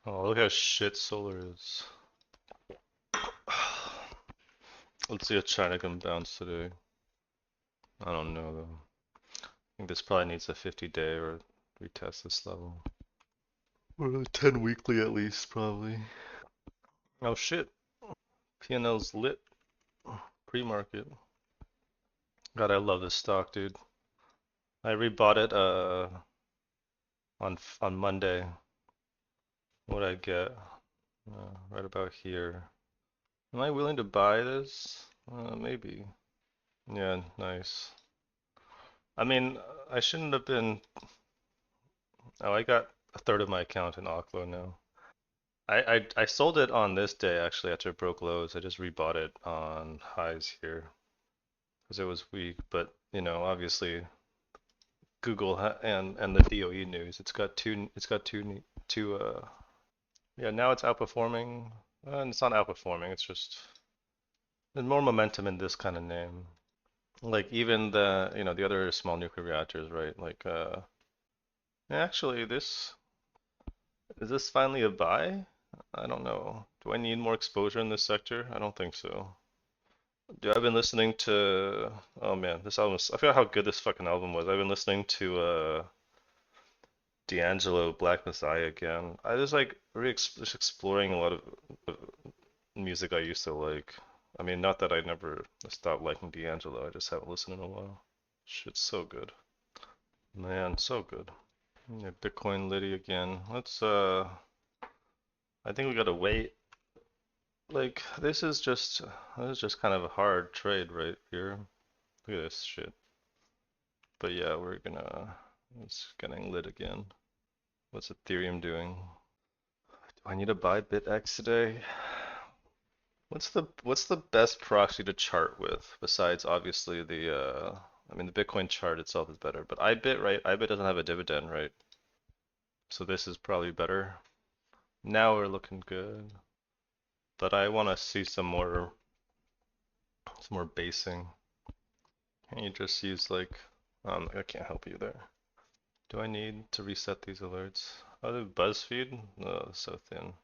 Oh, look how shit solar is. Let's see if China can bounce today. I don't know though. I think this probably needs a 50-day or retest this level. Or a 10 weekly at least, probably. Oh shit. PNL's lit. Pre-market. God, I love this stock, dude. I rebought it on Monday. What'd I get? Right about here. Am I willing to buy this? Maybe. Yeah, nice. I mean, I shouldn't have been. Oh, I got a third of my account in Oklo now. I sold it on this day actually after it broke lows. I just rebought it on highs here because it was weak. But obviously Google and the DOE news. It's got two. Yeah, now it's outperforming. And it's not outperforming. It's just there's more momentum in this kind of name. Like even the other small nuclear reactors, right? Like actually this is this finally a buy? I don't know. Do I need more exposure in this sector? I don't think so. Dude, I've been listening to oh man, this album I forgot how good this fucking album was. I've been listening to D'Angelo Black Messiah again. I just like just exploring a lot of music I used to like. I mean, not that I never stopped liking D'Angelo, I just haven't listened in a while. Shit's so good. Man, so good. Yeah, Bitcoin Liddy again. I think we gotta wait. Like this is just kind of a hard trade right here. Look at this shit. But yeah, it's getting lit again. What's Ethereum doing? Do I need to buy BitX today? What's the best proxy to chart with besides obviously I mean the Bitcoin chart itself is better, but IBIT, right? IBIT doesn't have a dividend, right? So this is probably better. Now we're looking good. But I want to see some more basing. Can you just use like I can't help you there. Do I need to reset these alerts? Oh, the BuzzFeed? No, so thin.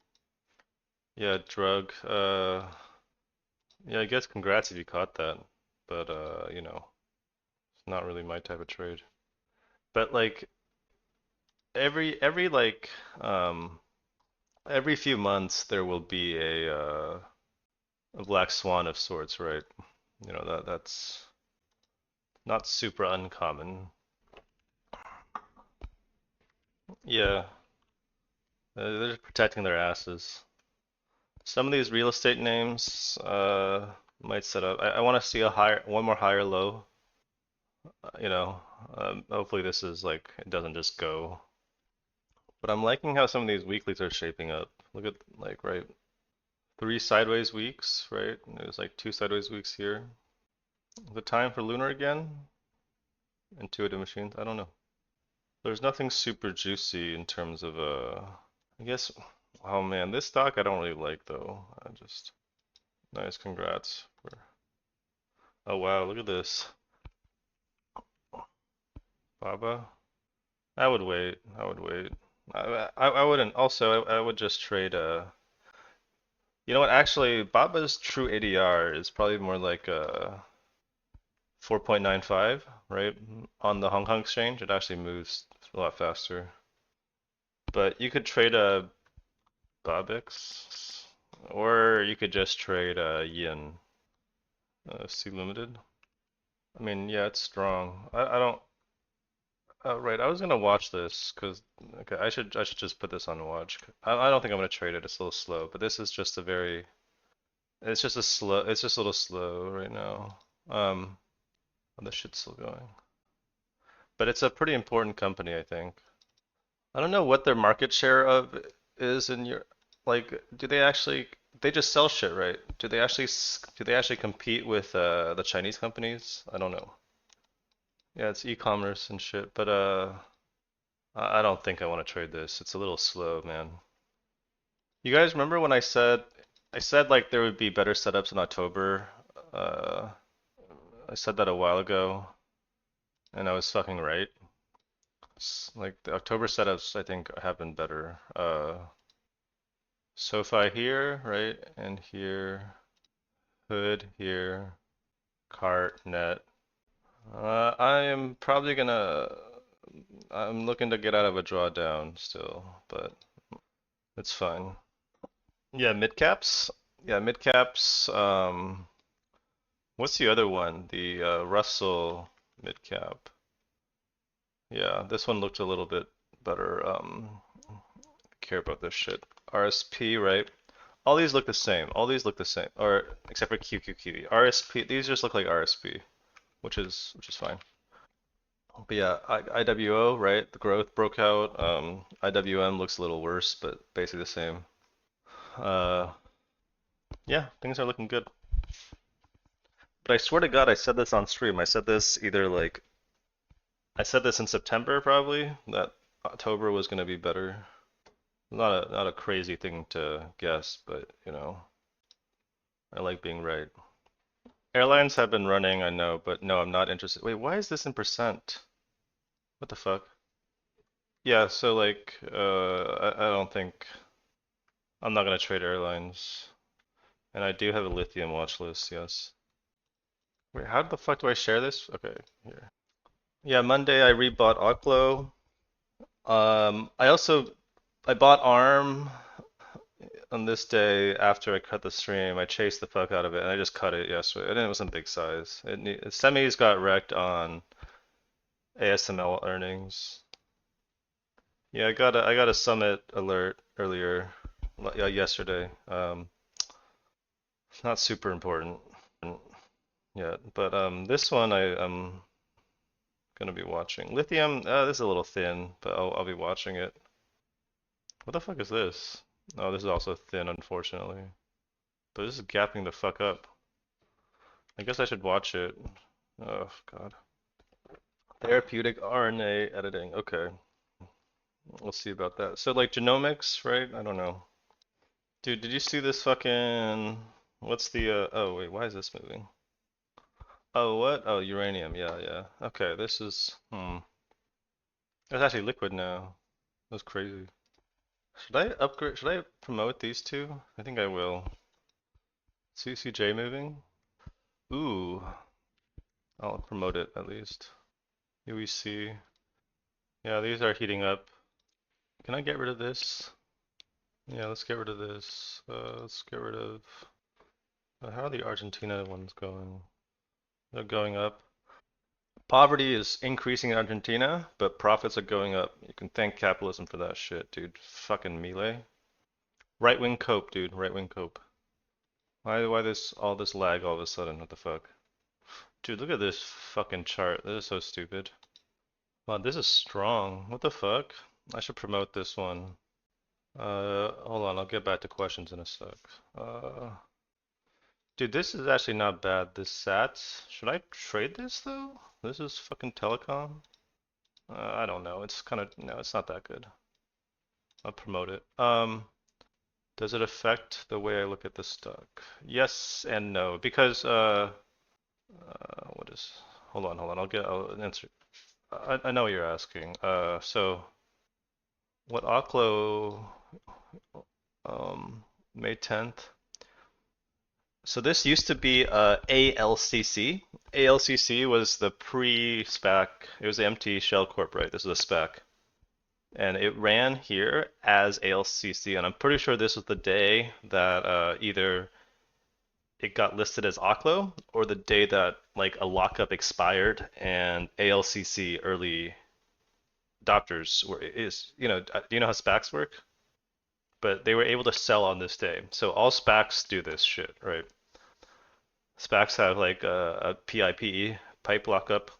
Yeah, drug. Yeah, I guess congrats if you caught that. But it's not really my type of trade. But like every like every few months there will be a black swan of sorts, right? That's not super uncommon. Yeah, they're just protecting their asses. Some of these real estate names might set up. I want to see one more higher low. You know, hopefully this is like it doesn't just go. But I'm liking how some of these weeklies are shaping up. Look at like right, three sideways weeks, right? There's like two sideways weeks here. The time for lunar again? Intuitive machines? I don't know. There's nothing super juicy in terms of I guess. Oh man, this stock I don't really like though. I just nice, congrats. Oh wow, look at this. Baba. I would wait. I would wait. I wouldn't. Also, I would just trade. You know what? Actually, Baba's true ADR is probably more like 4.95, right? On the Hong Kong exchange, it actually moves a lot faster. But you could trade a Babix, or you could just trade a Yin, C Limited. I mean, yeah, it's strong. I don't. Right, I was gonna watch this because okay, I should just put this on watch. I don't think I'm gonna trade it. It's a little slow, but this is just a very. It's just a little slow right now. Oh, this shit's still going, but it's a pretty important company, I think. I don't know what their market share of is in your like. They just sell shit, right? Do they actually compete with the Chinese companies? I don't know. Yeah, it's e-commerce and shit, but I don't think I want to trade this. It's a little slow, man. You guys remember when I said like there would be better setups in October? Uh, I said that a while ago, and I was fucking right. Like the October setups, I think have been better. SoFi here, right? And here, hood here, cart, net. I am probably gonna. I'm looking to get out of a drawdown still, but it's fine. Yeah, mid caps. Yeah, mid caps. What's the other one? The Russell mid cap. Yeah, this one looked a little bit better. Care about this shit. RSP, right? All these look the same. All these look the same, or except for QQQE. RSP. These just look like RSP, which is fine. But yeah, IWO, right? The growth broke out. IWM looks a little worse, but basically the same. Uh, yeah, things are looking good. But I swear to God, I said this on stream. I said this either like I said this in September probably that October was gonna be better. Not a crazy thing to guess, but I like being right. Airlines have been running, I know, but no, I'm not interested. Wait, why is this in percent? What the fuck? Yeah, so like, I don't think I'm not gonna trade airlines, and I do have a lithium watch list. Yes. Wait, how the fuck do I share this? Okay, here. Yeah, Monday I rebought Oklo. I bought ARM on this day after I cut the stream. I chased the fuck out of it, and I just cut it yesterday, and it was a big size. Semis got wrecked on ASML earnings. Yeah, I got a summit alert earlier, yeah, yesterday. It's not super important yet, but this one I'm gonna be watching. Lithium, this is a little thin, but I'll be watching it. What the fuck is this? Oh, this is also thin, unfortunately. But this is gapping the fuck up. I guess I should watch it. Oh God. Therapeutic RNA editing. Okay, we'll see about that. So like genomics, right? I don't know. Dude, did you see this fucking? What's the? Oh wait, why is this moving? Oh what? Oh uranium. Yeah, yeah. Okay, this is. It's actually liquid now. That's crazy. Should I upgrade? Should I promote these two? I think I will. CCJ moving? Ooh, I'll promote it at least. UEC. Yeah, these are heating up. Can I get rid of this? Yeah, let's get rid of this. Let's get rid of. How are the Argentina ones going? They're going up. Poverty is increasing in Argentina, but profits are going up. You can thank capitalism for that shit, dude. Fucking melee. Right wing cope, dude. Right wing cope. Why this all this lag all of a sudden? What the fuck? Dude, look at this fucking chart. This is so stupid. Wow, this is strong. What the fuck? I should promote this one. Hold on, I'll get back to questions in a sec. Dude, this is actually not bad. This SATs. Should I trade this though? This is fucking telecom. I don't know. It's kind of no, it's not that good. I'll promote it. Does it affect the way I look at the stock? Yes and no, because what is? Hold on. I'll answer. I know what you're asking. So what Oklo, May 10th. So this used to be ALCC. ALCC was the pre-SPAC. It was the MT Shell Corp, right? This is a SPAC. And it ran here as ALCC, and I'm pretty sure this was the day that either it got listed as Oklo or the day that like a lockup expired and ALCC early adopters were is do you know how SPACs work? But they were able to sell on this day. So all SPACs do this shit, right? SPACs have like a PIPE, pipe lockup,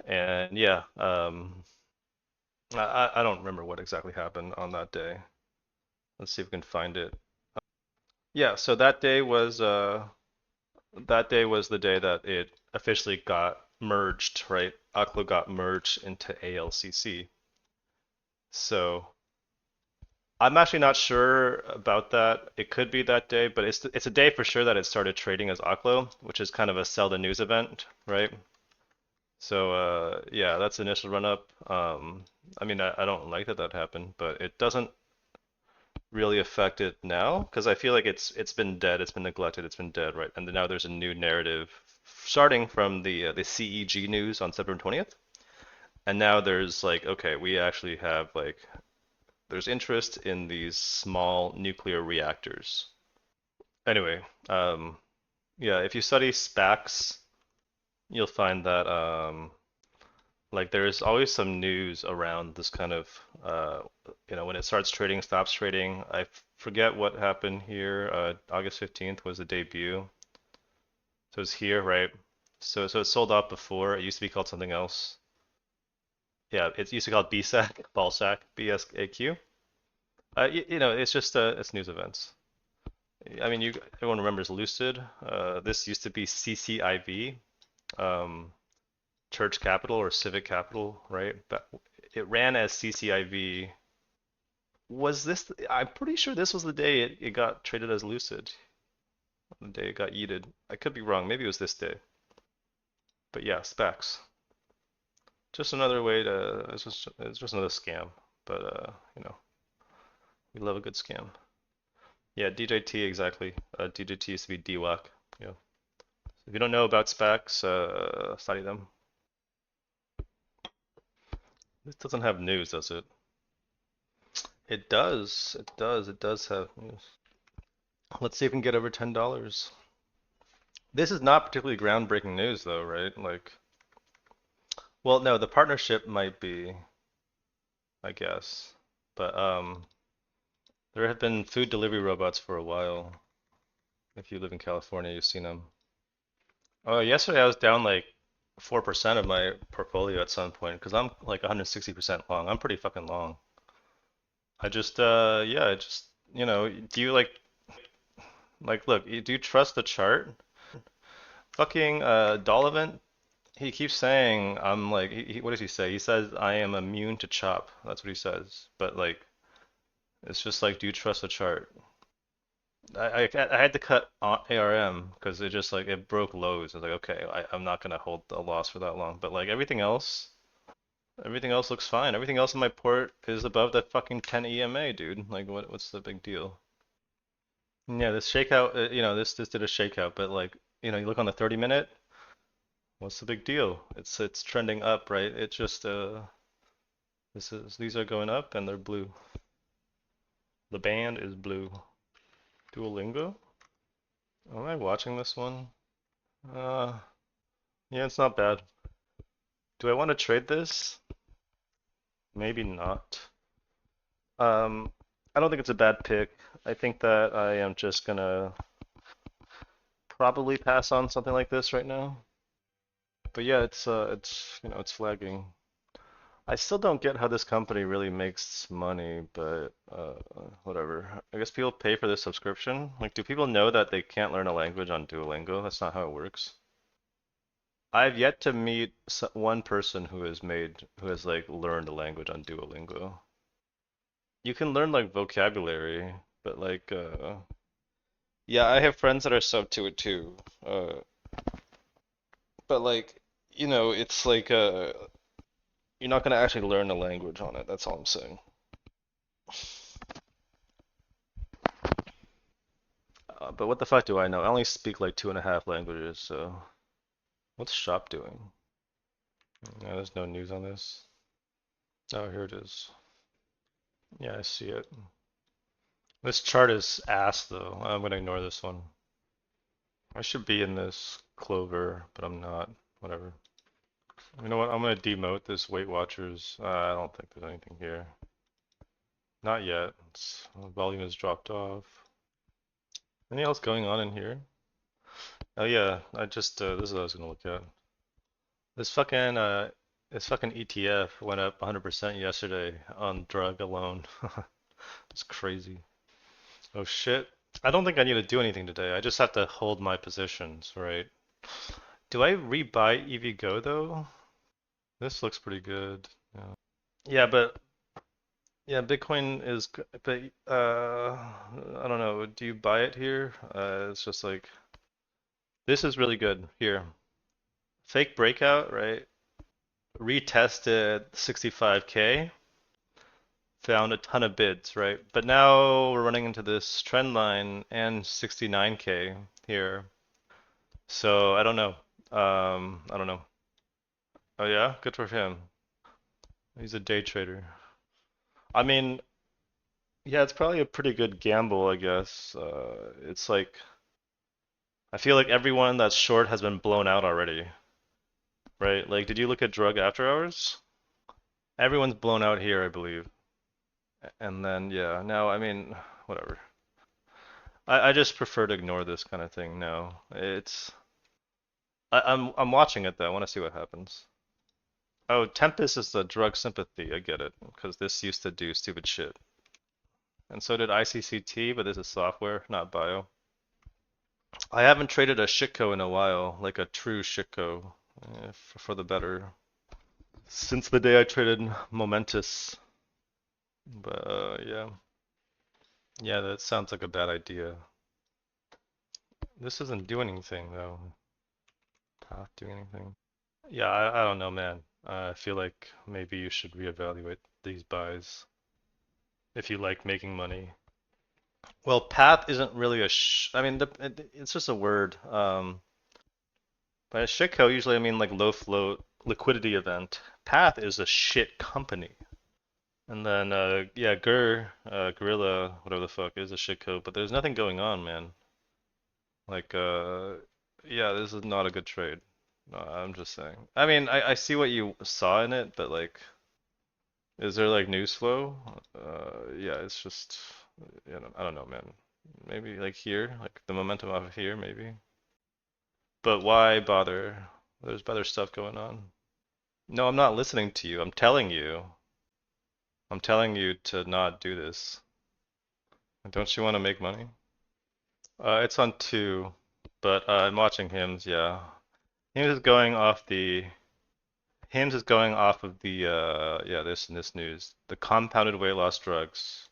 and yeah, I don't remember what exactly happened on that day. Let's see if we can find it. Yeah, so that day was the day that it officially got merged, right? Oklo got merged into ALCC. So I'm actually not sure about that. It could be that day, but it's a day for sure that it started trading as Oklo, which is kind of a sell the news event, right? So yeah, that's the initial run up. I mean, I don't like that happened, but it doesn't. really affect it now because I feel like it's been dead, it's been neglected, it's been dead, right? And then now there's a new narrative starting from the CEG news on September 20th. And now there's like, okay, we actually have like there's interest in these small nuclear reactors. Anyway, yeah, if you study SPACs, you'll find that like there's always some news around this kind of when it starts trading, stops trading. I forget what happened here. August 15th was the debut. So it's here, right? So it sold off before. It used to be called something else. Yeah, it used to be called BSAC, Ballsack, BSAQ. It's just it's news events. I mean, you everyone remembers Lucid. This used to be CCIV, um, Church Capital or Civic Capital, right? But it ran as CCIV. Was this? I'm pretty sure this was the day it got traded as Lucid. The day it got yeeted. I could be wrong. Maybe it was this day. But yeah, specs. Just another way to. It's just another scam. But we love a good scam. Yeah, DJT exactly. DJT used to be DWAC. Yeah. If you don't know about specs, study them. This doesn't have news, does it? It does. It does. It does have news. Let's see if we can get over $10. This is not particularly groundbreaking news, though, right? Like, well, no, the partnership might be, I guess. But there have been food delivery robots for a while. If you live in California, you've seen them. Oh, yesterday I was down like 4% of my portfolio at some point because I'm like 160% long. I'm pretty fucking long. I just, yeah, I just, do you look, do you trust the chart? Fucking Donovan, he keeps saying I'm like, what does he say? He says I am immune to chop. That's what he says. But like, it's just like, do you trust the chart? I had to cut ARM because it just like it broke lows. I was like, okay, I'm not gonna hold a loss for that long. But like everything else looks fine. Everything else in my port is above that fucking 10 EMA, dude. Like, what's the big deal? Yeah, this shakeout, this did a shakeout, but like, you look on the 30 minute, what's the big deal? It's trending up, right? It just these are going up and they're blue. The band is blue. Duolingo? Am I watching this one? Uh, yeah, it's not bad. Do I want to trade this? Maybe not. Um, I don't think it's a bad pick. I think that I am just gonna probably pass on something like this right now. But yeah, it's flagging. I still don't get how this company really makes money, but whatever. I guess people pay for this subscription. Like, do people know that they can't learn a language on Duolingo? That's not how it works. I've yet to meet one person who has like learned a language on Duolingo. You can learn like vocabulary, but like yeah, I have friends that are sub to it too. But like, it's like you're not gonna actually learn a language on it. That's all I'm saying. But what the fuck do I know? I only speak like two and a half languages, so what's shop doing? Yeah, there's no news on this. Oh, here it is. Yeah, I see it. This chart is ass though. I'm gonna ignore this one. I should be in this clover, but I'm not. Whatever. You know what? I'm gonna demote this Weight Watchers. I don't think there's anything here. Not yet. Volume has dropped off. Anything else going on in here? Oh yeah, I just this is what I was gonna look at. This fucking this fucking ETF went up 100% yesterday on drug alone. It's crazy. Oh shit. I don't think I need to do anything today. I just have to hold my positions, right? Do I rebuy EVGO though? This looks pretty good. Yeah, yeah, but yeah, Bitcoin is, but I don't know. Do you buy it here? It's just like this is really good here. Fake breakout, right? Retested 65K. found a ton of bids, right? But now we're running into this trend line and 69K here. So I don't know. I don't know. Oh yeah, good for him. He's a day trader. I mean, yeah, it's probably a pretty good gamble, I guess. It's like I feel like everyone that's short has been blown out already, right? Like, did you look at drug after hours? Everyone's blown out here, I believe. And then yeah, now I mean, whatever. I just prefer to ignore this kind of thing now. I'm watching it though. I want to see what happens. Oh, Tempest is the drug sympathy. I get it, because this used to do stupid shit. And so did ICCT, but this is software, not bio. I haven't traded a shitco in a while, like a true shitco, for the better. Since the day I traded Momentous. But yeah. Yeah, that sounds like a bad idea. This doesn't do anything though. Path do anything? Yeah, I don't know, man. I feel like maybe you should reevaluate these buys if you like making money. Well, path isn't really I mean, it's just a word. By a shitco, usually I mean like low float liquidity event. Path is a shit company. And then, yeah, Gorilla, whatever the fuck, is a shitco, but there's nothing going on, man. Like, yeah, this is not a good trade. No, I'm just saying. I mean, I see what you saw in it, but like, is there like news flow? Yeah, it's just, I don't know, man. Maybe like here, like the momentum off of here, maybe. But why bother? There's better stuff going on. No, I'm not listening to you. I'm telling you. I'm telling you to not do this. Don't you want to make money? It's on two, but I'm watching Hims, yeah. Hims is going off the Hims is going off of the yeah, this news. The compounded weight loss drugs.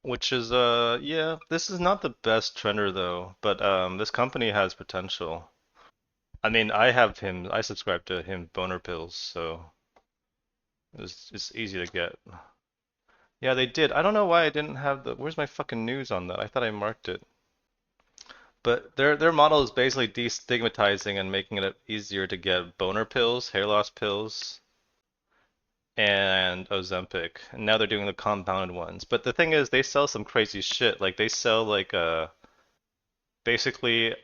Which is yeah, this is not the best trender though, but this company has potential. I mean, I subscribe to him boner pills, so it's easy to get. Yeah, they did. I don't know why I didn't have where's my fucking news on that? I thought I marked it. But their model is basically destigmatizing and making it easier to get boner pills, hair loss pills, and Ozempic. And now they're doing the compounded ones. But the thing is, they sell some crazy shit. Like they sell like basically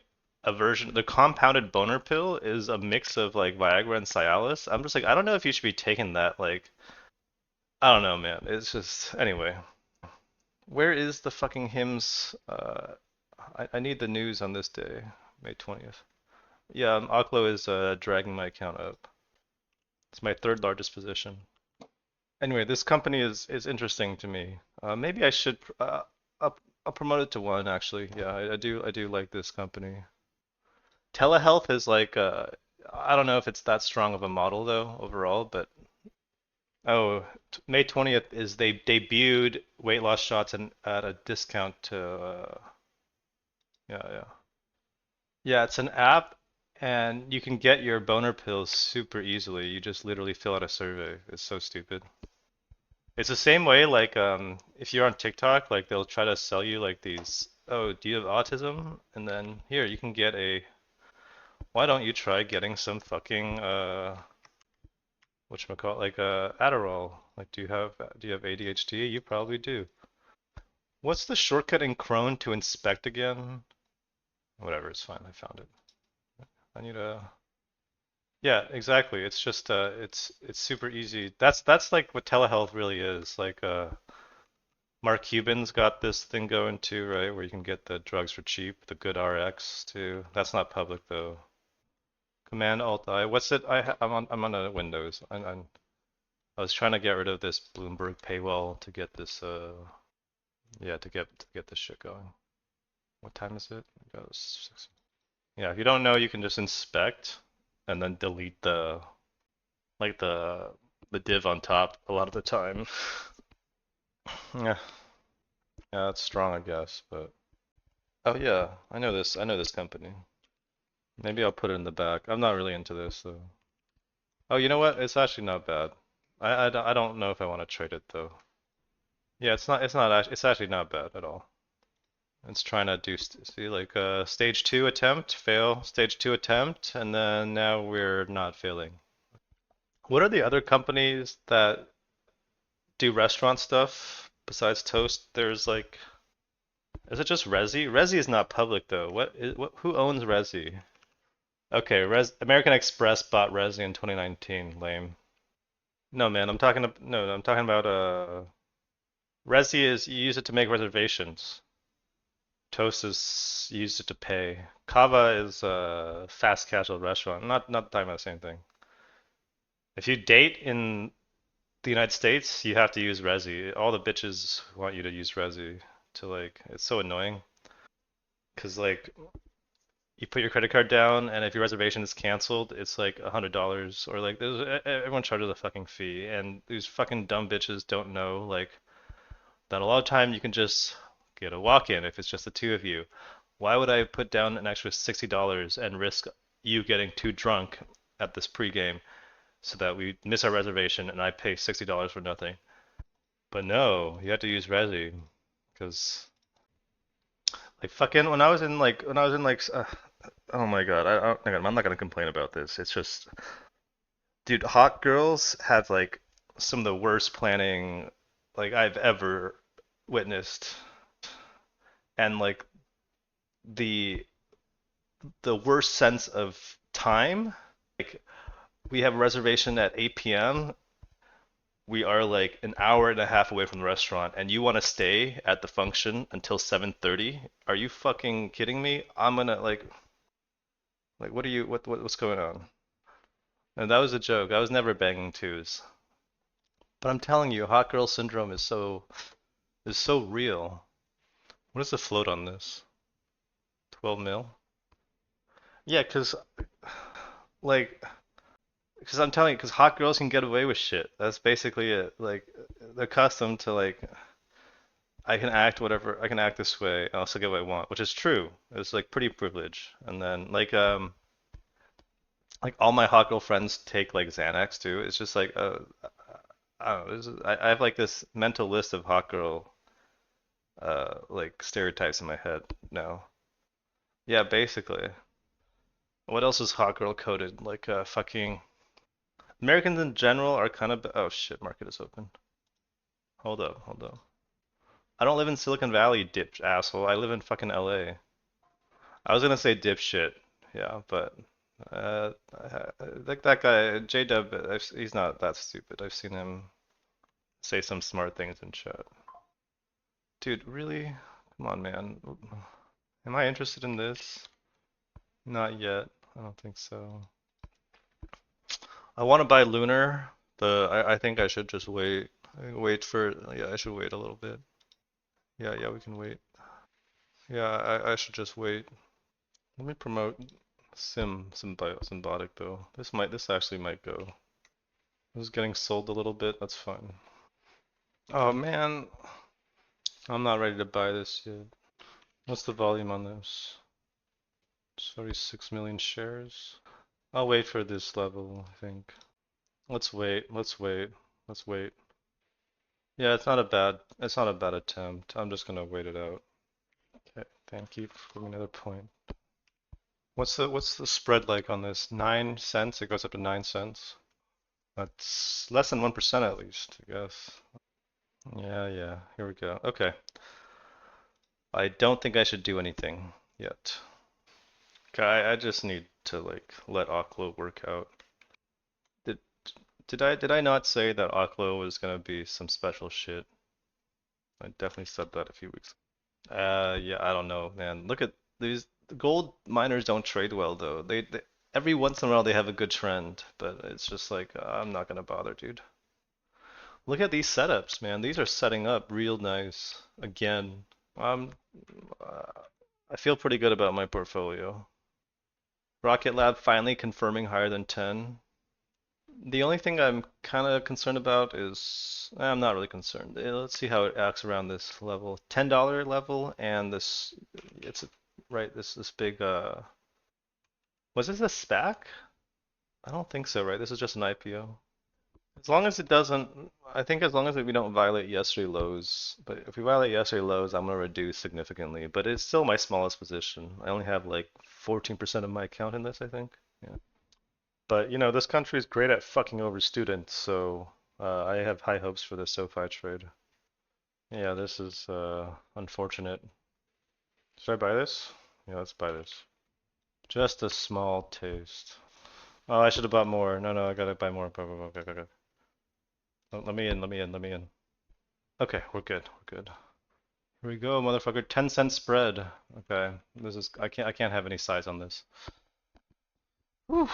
a version. The compounded boner pill is a mix of like Viagra and Cialis. I'm just like, I don't know if you should be taking that. Like, I don't know, man. It's just anyway. Where is the fucking hymns? I need the news on this day, May 20th. Yeah, Oklo is dragging my account up. It's my third largest position. Anyway, this company is interesting to me. Maybe I should I'll promote it to one actually. Yeah, I do like this company. Telehealth is like I don't know if it's that strong of a model though overall, but oh, May 20th is they debuted weight loss shots at a discount to yeah, yeah. Yeah, it's an app and you can get your boner pills super easily. You just literally fill out a survey. It's so stupid. It's the same way like if you're on TikTok, like they'll try to sell you like these, oh, do you have autism? And then here you can get a why don't you try getting some fucking whatchamacallit, like Adderall? Like do you have ADHD? You probably do. What's the shortcut in Chrome to inspect again? Whatever, it's fine. I found it. I need a yeah, exactly. It's just it's super easy. That's like what telehealth really is. Like Mark Cuban's got this thing going too, right? Where you can get the drugs for cheap, the good RX too. That's not public though. Command Alt I. What's it? I'm on a Windows. I was trying to get rid of this Bloomberg paywall to get this yeah, to get this shit going. What time is it? About 6. Yeah, if you don't know, you can just inspect and then delete like the div on top a lot of the time. Yeah, yeah, it's strong, I guess, but oh yeah, I know this company. Maybe I'll put it in the back. I'm not really into this though. Oh, you know what? It's actually not bad. I don't know if I want to trade it though. Yeah, it's actually not bad at all. It's trying to do see like stage two attempt, fail, stage two attempt, and then now we're not failing. What are the other companies that do restaurant stuff besides Toast? There's like, is it just Resi? Resi is not public though. Who owns Resi? Okay, American Express bought Resi in 2019. Lame. No, man, I'm talking about Resi is you use it to make reservations. Toast is you use it to pay. Kava is a fast casual restaurant. Not talking about the same thing. If you date in the United States, you have to use Resi. All the bitches want you to use Resi to like, it's so annoying. Cause like you put your credit card down, and if your reservation is canceled, it's like $100 or like everyone charges a fucking fee, and these fucking dumb bitches don't know like that a lot of time you can just get a walk-in if it's just the two of you. Why would I put down an extra $60 and risk you getting too drunk at this pregame so that we miss our reservation and I pay $60 for nothing? But no, you have to use Resi because like fucking when I was in like oh my God, I'm not gonna complain about this. It's just, dude, hot girls have like some of the worst planning like I've ever witnessed, and like the the worst sense of time. Like we have a reservation at 8 p.m. We are like an hour and a half away from the restaurant, and you want to stay at the function until 7:30? Are you fucking kidding me? I'm gonna like what are you what's going on? And that was a joke. I was never banging twos. But I'm telling you, hot girl syndrome is so real. What is the float on this? 12 mil? Yeah, like cause I'm telling you, cause hot girls can get away with shit. That's basically it. Like they're accustomed to like I can act this way, and I'll still get what I want, which is true. It's like pretty privilege. And then like all my hot girl friends take like Xanax too. It's just like I don't know. I have like this mental list of hot girl like stereotypes in my head now. Yeah, basically. What else is hot girl coded? Like fucking Americans in general are kind of oh shit, market is open. Hold up, hold up. I don't live in Silicon Valley, dip asshole. I live in fucking LA. I was gonna say dipshit, yeah, but like that guy J-Dub, he's not that stupid. I've seen him say some smart things in chat. Dude, really? Come on, man. Am I interested in this? Not yet. I don't think so. I want to buy Lunar. I think I should just wait. Wait for yeah, I should wait a little bit. Yeah, we can wait. Yeah, I should just wait. Let me promote Symbiotic though. This actually might go. This is getting sold a little bit. That's fine. Oh man, I'm not ready to buy this yet. What's the volume on this? Sorry, 6 million shares. I'll wait for this level, I think. Let's wait. Let's wait. Let's wait. Yeah, it's not a bad attempt. I'm just gonna wait it out. Okay, thank you for another point. What's the spread like on this? 9 cents? It goes up to 9 cents. That's less than 1% at least, I guess. Yeah. Here we go. Okay. I don't think I should do anything yet. Okay, I just need to like let Oklo work out. Did did I not say that Oklo was gonna be some special shit? I definitely said that a few weeks. Yeah, I don't know, man. Look at these gold miners don't trade well though. They every once in a while they have a good trend, but it's just like I'm not gonna bother, dude. Look at these setups, man. These are setting up real nice. Again, um, uh, I feel pretty good about my portfolio. Rocket Lab finally confirming higher than 10. The only thing I'm kind of concerned about is I'm not really concerned. Let's see how it acts around this level, $10 level, and this it's right this big was this a SPAC? I don't think so, right? This is just an IPO. As long as it doesn't, I think as long as we don't violate yesterday lows, but if we violate yesterday lows, I'm gonna reduce significantly. But it's still my smallest position. I only have like 14% of my account in this, I think. Yeah. But you know, this country is great at fucking over students, so I have high hopes for the SoFi trade. Yeah, this is unfortunate. Should I buy this? Yeah, let's buy this. Just a small taste. Oh, I should have bought more. No, no, I gotta buy more. Okay. Let me in, let me in, let me in. Okay, we're good, we're good. Here we go, motherfucker. 10-cent spread. Okay, this is I can't have any size on this. Whew.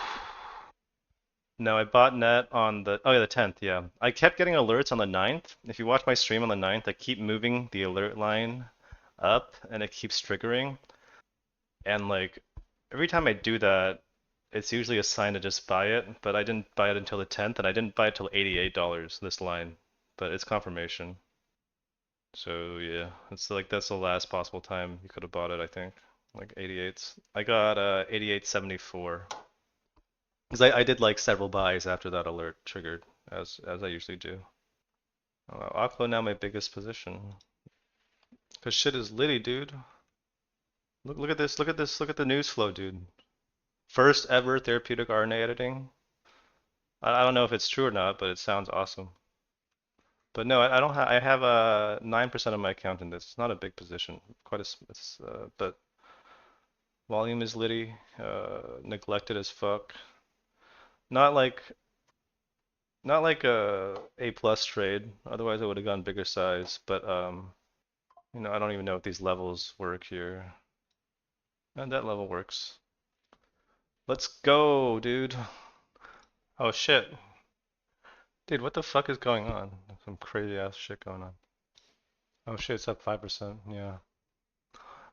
No, I bought net on the oh yeah, the 10th, yeah. I kept getting alerts on the 9th. If you watch my stream on the 9th, I keep moving the alert line up and it keeps triggering. And like every time I do that, it's usually a sign to just buy it, but I didn't buy it until the 10th and I didn't buy it till $88 this line. But it's confirmation. So yeah, it's like that's the last possible time you could have bought it, I think. Like 88s. I got 88.74. Because I did like several buys after that alert triggered, as I usually do. Oh, Aqua now my biggest position. Cause shit is litty, dude. Look at this, look at this, look at the news flow, dude. First ever therapeutic RNA editing. I don't know if it's true or not, but it sounds awesome. But no, I don't have. I have 9% of my account in this. It's not a big position. Quite a. But volume is litty. Neglected as fuck. Not like not like a A plus trade. Otherwise, I would have gone bigger size. But you know, I don't even know if these levels work here. And that level works. Let's go, dude. Oh shit. Dude, what the fuck is going on? Some crazy ass shit going on. Oh shit, it's up 5%. Yeah.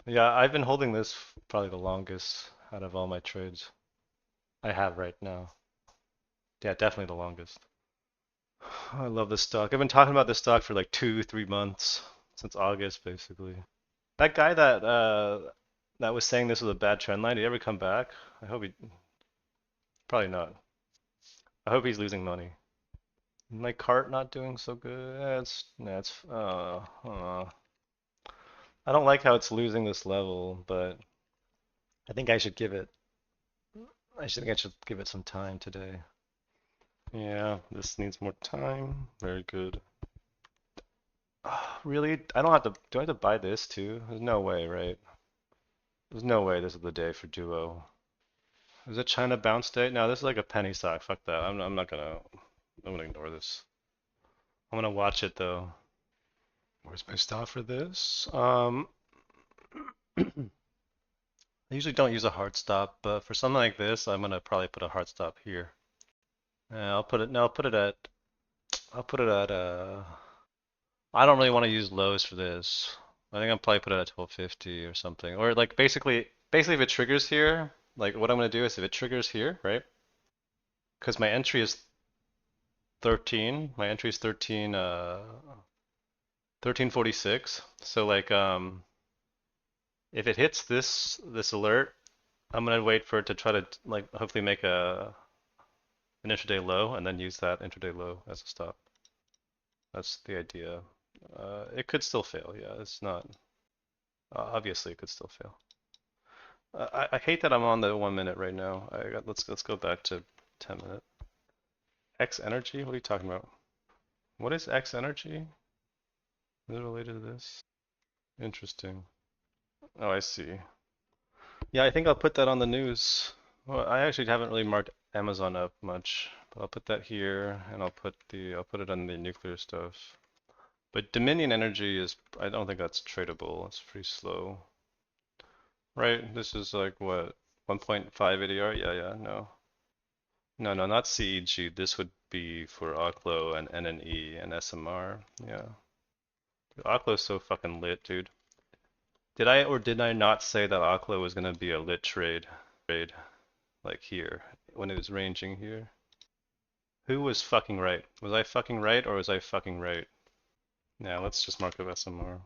Yeah, I've been holding this probably the longest out of all my trades I have right now. Yeah, definitely the longest. I love this stock. I've been talking about this stock for like 2, 3 months, since August basically. That guy that was saying this was a bad trend line, did he ever come back? I hope he probably not. I hope he's losing money. My cart not doing so good. I don't like how it's losing this level, but I think I should give it. I should give it some time today. Yeah, this needs more time. Very good. Really? I don't have to. Do I have to buy this too? There's no way, right? There's no way this is the day for Duo. Is it China bounce day? No, this is like a penny stock. Fuck that. I'm not gonna. I'm gonna ignore this. I'm gonna watch it though. Where's my stop for this? I usually don't use a hard stop, but for something like this, I'm gonna probably put a hard stop here. I'll put it. No, I'll put it at. I'll put it at. I don't really want to use lows for this. I think I'll probably put it at 1250 or something. Or like basically if it triggers here, like what I'm gonna do is if it triggers here, right? Because my entry is 13. My entry is 1346. So like if it hits this alert, I'm gonna wait for it to try to like hopefully make an intraday low and then use that intraday low as a stop. That's the idea. It could still fail. Yeah, it's not. Obviously, it could still fail. I hate that I'm on the 1 minute right now. Let's go back to 10 minute. X energy? What are you talking about? What is X energy? Is it related to this? Interesting. Oh, I see. Yeah, I think I'll put that on the news. Well, I actually haven't really marked Amazon up much, but I'll put that here, and I'll put it on the nuclear stuff. But Dominion Energy is, I don't think that's tradable. It's pretty slow. Right? This is like what, 1.5 ADR? Yeah, no. No, not CEG. This would be for Oklo and NNE and SMR. Yeah. Oklo's so fucking lit, dude. Did I or did I not say that Oklo was gonna be a lit trade? Like here, when it was ranging here? Who was fucking right? Was I fucking right or was I fucking right? Yeah, let's just mark up SMR.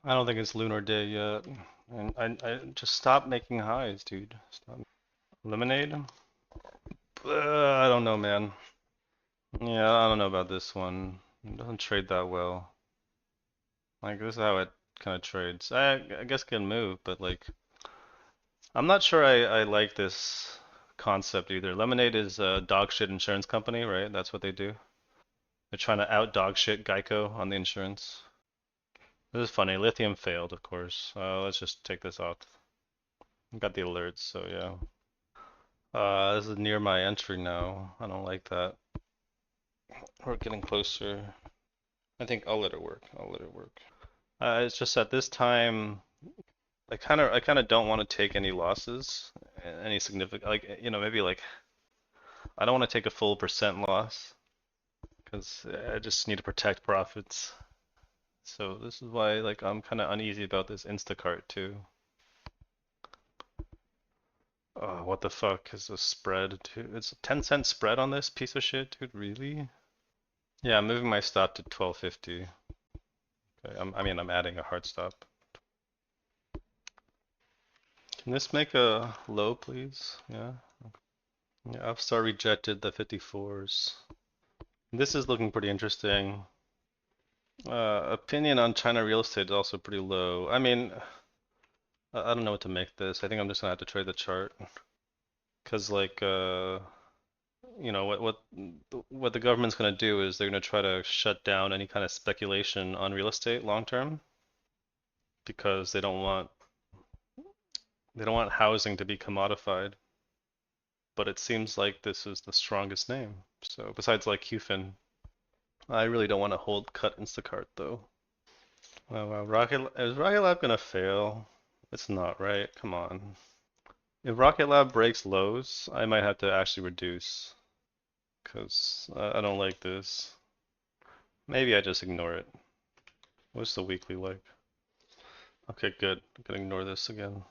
I don't think it's Lunar Day yet. And I just stop making highs, dude. Stop. Lemonade? I don't know, man. Yeah, I don't know about this one. It doesn't trade that well. Like this is how it kind of trades. I guess it can move, but like I'm not sure I like this concept either. Lemonade is a dog shit insurance company, right? That's what they do. They're trying to out dog shit Geico on the insurance. This is funny. Lithium failed, of course. Let's just take this off. Got the alerts, so yeah. This is near my entry now. I don't like that. We're getting closer. I think I'll let it work. I'll let it work. It's just at this time, I kind of don't want to take any losses, any significant, like, maybe like I don't want to take a full percent loss because I just need to protect profits. So this is why like I'm kind of uneasy about this Instacart too. Oh, what the fuck is the spread, dude? It's a 10-cent spread on this piece of shit, dude. Really? Yeah, I'm moving my stop to 1250. Okay, I mean, I'm adding a hard stop. Can this make a low, please? Yeah. Yeah, Upstart rejected the 54s. This is looking pretty interesting. Opinion on China real estate is also pretty low. I mean, I don't know what to make this. I think I'm just gonna have to trade the chart. Because like what the government's going to do is they're going to try to shut down any kind of speculation on real estate long term because they don't want housing to be commodified. But it seems like this is the strongest name. So besides like QFIN, I really don't want to hold cut Instacart though. Wow, is Rocket Lab going to fail? It's not, right? Come on. If Rocket Lab breaks lows, I might have to actually reduce because I don't like this. Maybe I just ignore it. What's the weekly like? Okay, good. I'm gonna ignore this again.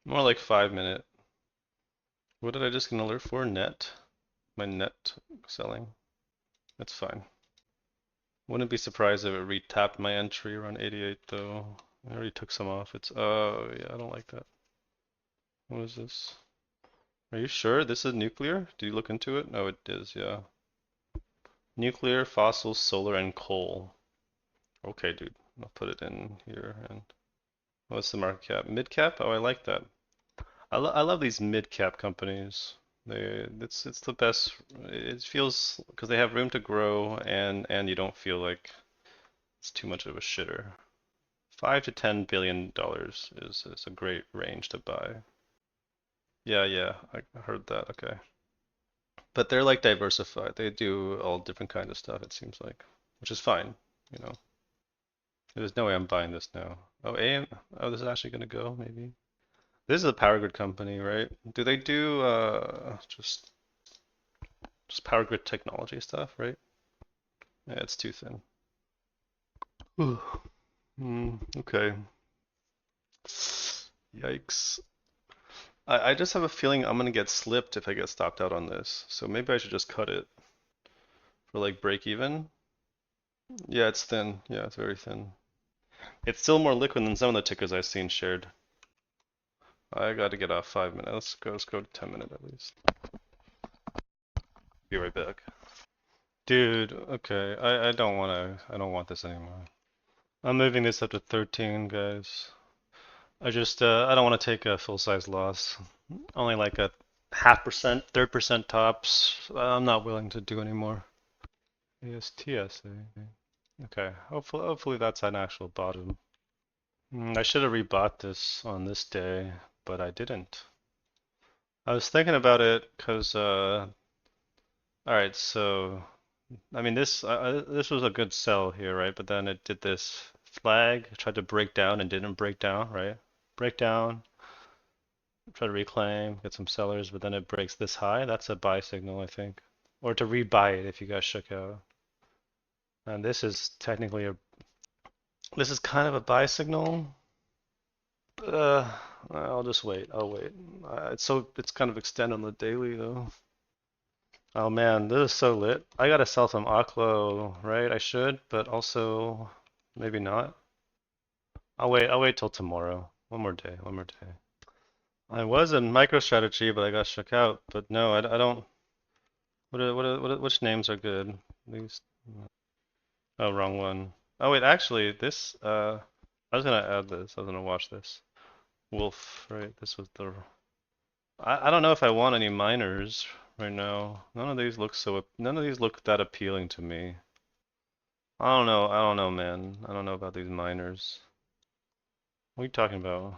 More like 5 minute. What did I just get an alert for? Net. My net selling. That's fine. Wouldn't be surprised if it retapped my entry around 88 though. I already took some off. Oh yeah, I don't like that. What is this? Are you sure this is nuclear? Did you look into it? No, it is, yeah. Nuclear, fossil, solar, and coal. Okay, dude. I'll put it in here. And what's the market cap? Mid cap? Oh, I like that. I love these mid cap companies. It's the best. It feels because they have room to grow and you don't feel like it's too much of a shitter. $5 to $10 billion is a great range to buy. Yeah, yeah, I heard that. Okay. But they're like diversified. They do all different kinds of stuff, it seems like, which is fine, you know. There's no way I'm buying this now. Oh, AM. Oh, this is actually gonna go, maybe. This is a power grid company, right? Do they do just power grid technology stuff, right? Yeah, it's too thin. Okay. Yikes. I just have a feeling I'm gonna get slipped if I get stopped out on this. So maybe I should just cut it for like break even. Yeah, it's thin. Yeah, it's very thin. It's still more liquid than some of the tickers I've seen shared. I got to get off 5 minutes. Let's go to 10 minutes at least. Be right back. Dude, okay. I don't want this anymore. I'm moving this up to 13, guys. I don't want to take a full size loss. Only like a half percent, third percent tops. I'm not willing to do anymore. ASTSA. Okay, hopefully that's an actual bottom. I should have rebought this on this day, but I didn't. I was thinking about it because, all right, so I mean this was a good sell here, right? But then it did this flag, tried to break down and didn't break down, right? Break down, try to reclaim, get some sellers, but then it breaks this high. That's a buy signal, I think, or to rebuy it if you guys shook out. And this is technically this is kind of a buy signal. Uh, I'll just wait. I'll wait. It's kind of extend on the daily though. Oh man, this is so lit. I gotta sell some Aklo, right? I should, but also maybe not. I'll wait till tomorrow. One more day, one more day. I was in MicroStrategy, but I got shook out. But no, I don't. Which names are good? These. Oh, wrong one. Oh wait, actually, this. I was gonna add this. I was gonna watch this. Wolf, right? This was the. I don't know if I want any minors right now. None of these look so. None of these look that appealing to me. I don't know. I don't know, man. I don't know about these minors. What are you talking about?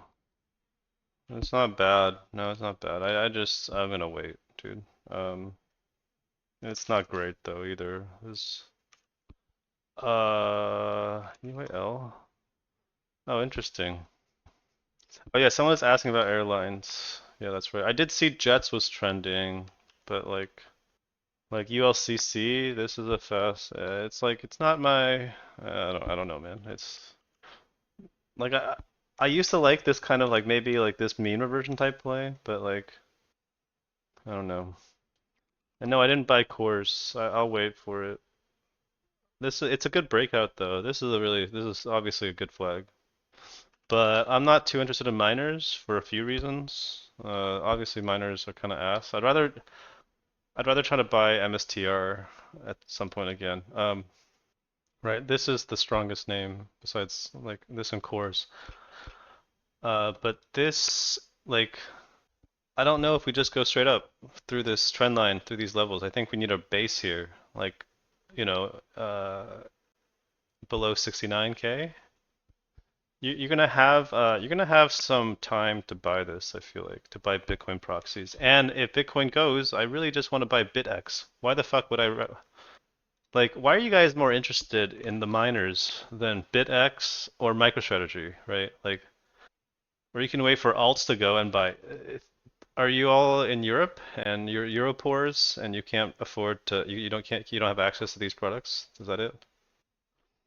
It's not bad. No, it's not bad. I'm gonna wait, dude. It's not great though either. Anyway, L. Oh, interesting. Oh yeah, someone was asking about airlines. Yeah, that's right. I did see Jets was trending, but like ULCC, this is a fast. It's like it's not my. I don't know, man. It's like I used to like this kind of like maybe like this meme reversion type play, but like I don't know. And no, I didn't buy course. I'll wait for it. It's a good breakout though. This is obviously a good flag. But I'm not too interested in miners for a few reasons. Obviously miners are kind of ass. I'd rather try to buy MSTR at some point again. Right, this is the strongest name besides like this and cores. But this like I don't know if we just go straight up through this trend line through these levels. I think we need a base here, like below 69K. You're gonna have some time to buy this, I feel like, to buy Bitcoin proxies. And if Bitcoin goes, I really just want to buy BitX. Why the fuck would like why are you guys more interested in the miners than BitX or MicroStrategy, right? Like or you can wait for alts to go and buy. Are you all in Europe and you're Europores and you can't afford to you don't have access to these products? Is that it?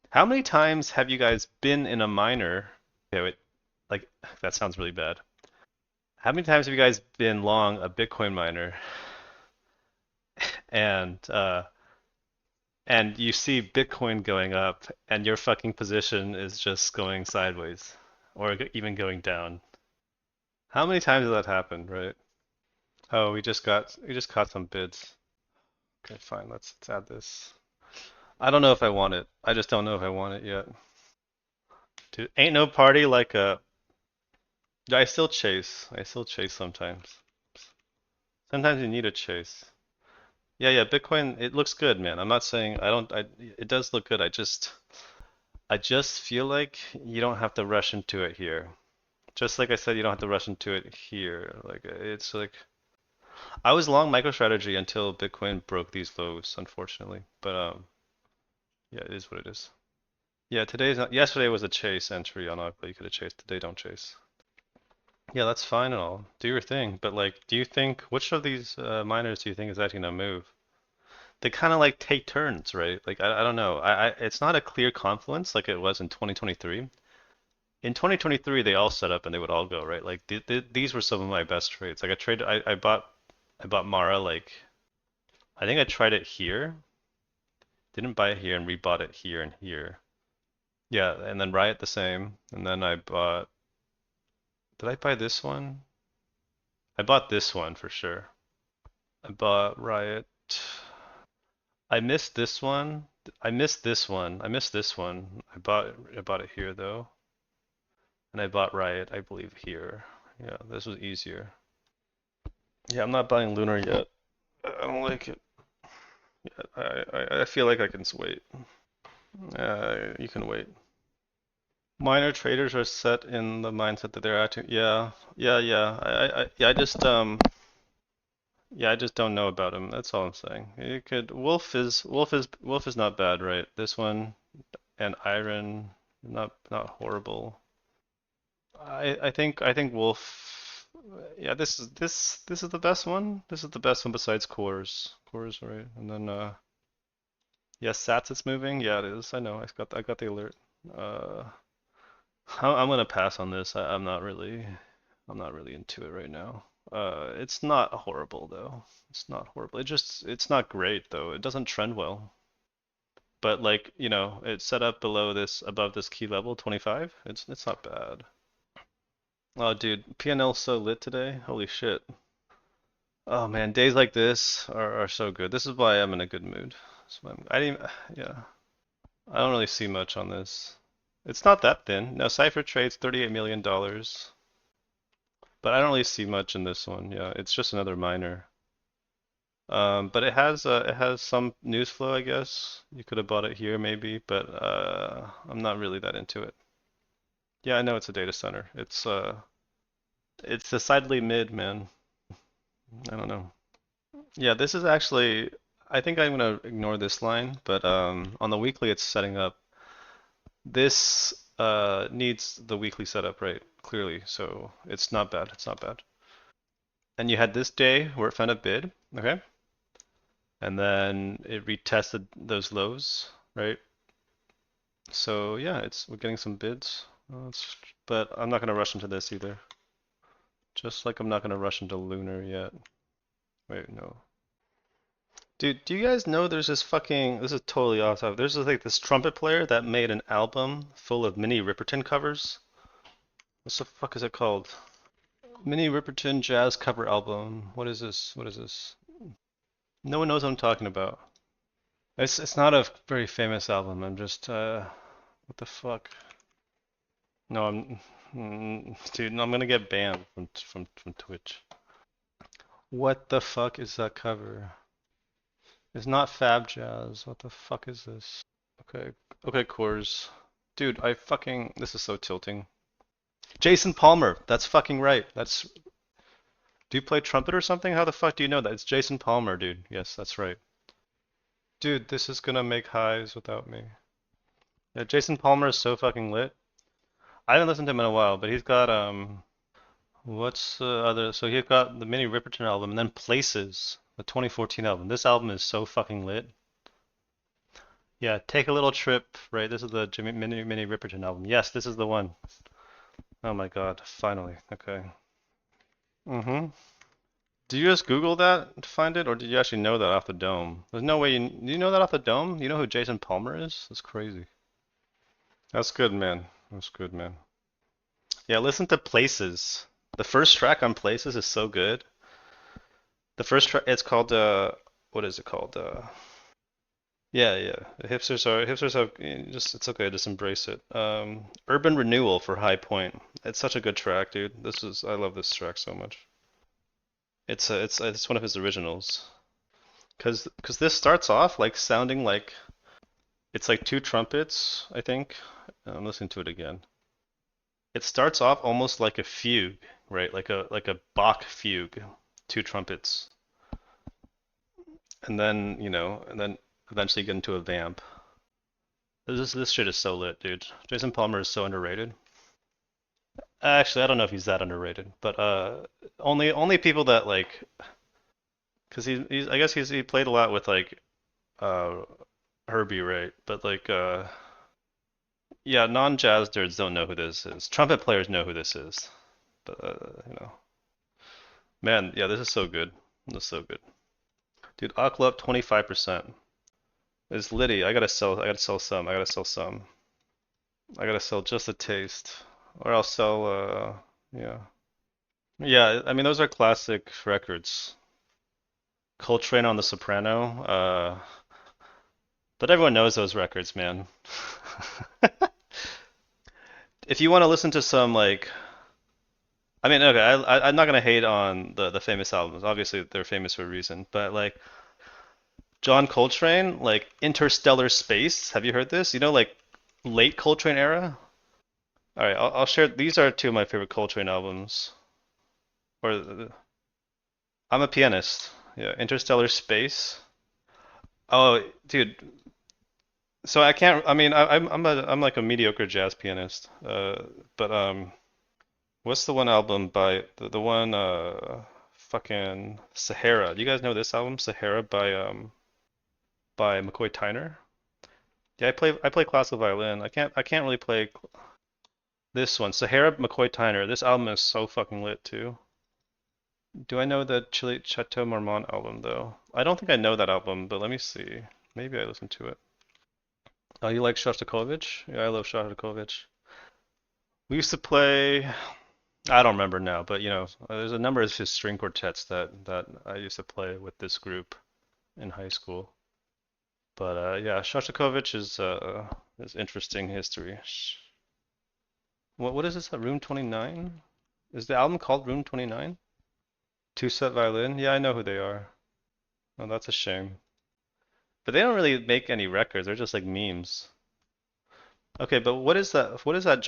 How many times have you guys been in a miner? Okay, wait, like that sounds really bad. How many times have you guys been long a Bitcoin miner and and you see Bitcoin going up and your fucking position is just going sideways or even going down? How many times has that happened, right? Oh, we just caught some bids. Okay, fine. Let's add this. I don't know if I want it. I just don't know if I want it yet. Dude, ain't no party like a. I still chase. I still chase sometimes. Sometimes you need a chase. Yeah, yeah, Bitcoin, it looks good, man. I'm not saying I don't it does look good. I just feel like you don't have to rush into it here. Just like I said, you don't have to rush into it here. Like it's like I was long MicroStrategy until Bitcoin broke these lows, unfortunately. But yeah, it is what it is. Yeah, today's not, yesterday was a chase entry on Aqua. You could have chased. Today don't chase. Yeah, that's fine and all. Do your thing. But like, do you think which of these miners do you think is actually gonna move? They kind of like take turns, right? Like I don't know. It's not a clear confluence like it was in 2023. In 2023, they all set up and they would all go, right? Like these were some of my best trades. Like I bought Mara like I think I tried it here, didn't buy it here and rebought it here and here. Yeah, and then Riot the same. And then I bought did I buy this one? I bought this one for sure. I bought Riot. I missed this one. I missed this one. I missed this one. I bought it here though. And I bought Riot, I believe, here. Yeah, this was easier. Yeah, I'm not buying Lunar yet. I don't like it. Yeah, I feel like I can wait. You can wait. Minor traders are set in the mindset that they're acting. Yeah, yeah, yeah. Yeah, I just don't know about him. That's all I'm saying. You could Wolf is not bad, right? This one and Iron, not horrible. I think Wolf. Yeah, this is the best one. This is the best one besides Cores. Cores, right? And then yes, Sats is moving. Yeah, it is. I know. I got the alert. Uh, I'm gonna pass on this. I'm not really into it right now. It's not horrible though. It's not horrible. It's not great though. It doesn't trend well. But like, it's set up above this key level, 25. It's not bad. Oh, dude, PNL's so lit today. Holy shit. Oh man, days like this are so good. This is why I'm in a good mood. I didn't, yeah, I don't really see much on this. It's not that thin. Now Cypher trades $38 million, but I don't really see much in this one. Yeah, it's just another miner. But it has some news flow, I guess. You could have bought it here maybe, but I'm not really that into it. Yeah, I know it's a data center. It's decidedly mid, man. I don't know. Yeah, this is actually I think I'm gonna ignore this line, but on the weekly it's setting up. This needs the weekly setup, right? Clearly, so it's not bad. It's not bad. And you had this day where it found a bid, okay? And then it retested those lows, right? So yeah, it's we're getting some bids. But I'm not gonna rush into this either. Just like I'm not gonna rush into Lunar yet. Wait, no. Dude, do you guys know there's this fucking this is totally off topic. There's like this trumpet player that made an album full of Minnie Riperton covers. What the fuck is it called? Minnie Riperton jazz cover album. What is this? What is this? No one knows what I'm talking about. It's not a very famous album. I'm just what the fuck? No, dude, no, I'm gonna get banned from Twitch. What the fuck is that cover? It's not Fab Jazz. What the fuck is this? Okay, okay, Coors. Dude, this is so tilting. Jason Palmer. That's fucking right. Do you play trumpet or something? How the fuck do you know that? It's Jason Palmer, dude. Yes, that's right. Dude, this is gonna make highs without me. Yeah, Jason Palmer is so fucking lit. I haven't listened to him in a while, but he's got what's the other? So he's got the Minnie Riperton album and then Places, the 2014 album. This album is so fucking lit. Yeah, take a little trip. Right, this is the Minnie Riperton album. Yes, this is the one. Oh my God, finally. Okay. Mm-hmm. Did you just Google that to find it, or did you actually know that off the dome? There's no way do you know that off the dome? You know who Jason Palmer is? That's crazy. That's good, man. That's good, man. Yeah, listen to Places. The first track on Places is so good. The first track, it's called what is it called? Yeah, yeah. Hipsters have just it's okay, just embrace it. Urban Renewal for High Point. It's such a good track, dude. I love this track so much. It's one of his originals. Cause this starts off like sounding like it's like two trumpets, I think. I'm listening to it again. It starts off almost like a fugue, right? Like a Bach fugue, two trumpets, and then eventually get into a vamp. This shit is so lit, dude. Jason Palmer is so underrated. Actually, I don't know if he's that underrated, but only people that like, cause he's I guess he played a lot with like uh Herbie, right? But like yeah, non-jazz nerds don't know who this is. Trumpet players know who this is, but man, yeah, this is so good. This is so good, dude. Aqua up 25%. It's Liddy. I gotta sell some. I gotta sell some. I gotta sell just a taste, or I'll sell. Yeah, yeah. I mean, those are classic records. Coltrane on the soprano. But everyone knows those records, man. If you want to listen to some like, I mean, okay, I'm not gonna hate on the famous albums. Obviously, they're famous for a reason. But like John Coltrane, like Interstellar Space. Have you heard this? You know, like late Coltrane era. All right, I'll share. These are two of my favorite Coltrane albums. Or I'm a pianist. Yeah, Interstellar Space. Oh, dude. So I can't. I mean, I'm like a mediocre jazz pianist. But what's the one album by the one fucking Sahara? Do you guys know this album, Sahara by McCoy Tyner? Yeah, I play classical violin. I can't really play this one, Sahara McCoy Tyner. This album is so fucking lit too. Do I know the Chile Chateau Marmont album though? I don't think I know that album, but let me see. Maybe I listened to it. Oh, you like Shostakovich? Yeah, I love Shostakovich. We used to play. I don't remember now, but there's a number of his string quartets that I used to play with this group in high school. But yeah, Shostakovich is interesting history. What is this? Room 29? Is the album called Room 29? Two set violin? Yeah, I know who they are. Oh, that's a shame. But they don't really make any records. They're just like memes. Okay, but what is that? What is that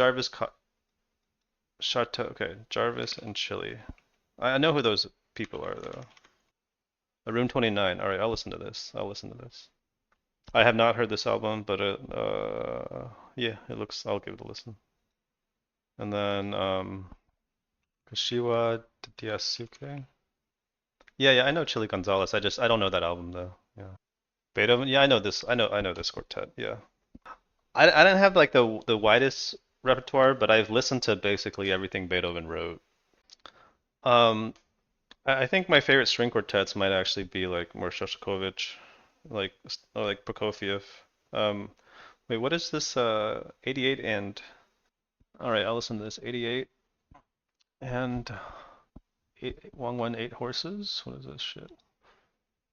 Chateau? Okay, Jarvis and Chili. I know who those people are though. Room 29. All right, I'll listen to this. I'll listen to this. I have not heard this album, but yeah, it looks. I'll give it a listen. And then Kashiwa Diasuke. Yeah, yeah, I know Chili Gonzalez. I don't know that album though. Yeah. Beethoven. Yeah, I know this. I know this quartet. Yeah. I don't have like the widest repertoire, but I've listened to basically everything Beethoven wrote. Um, I think my favorite string quartets might actually be like more Shostakovich, like or like Prokofiev. Um, Wait, what is this? 88 and all right, I'll listen to this. 88 and 8 horses. What is this shit?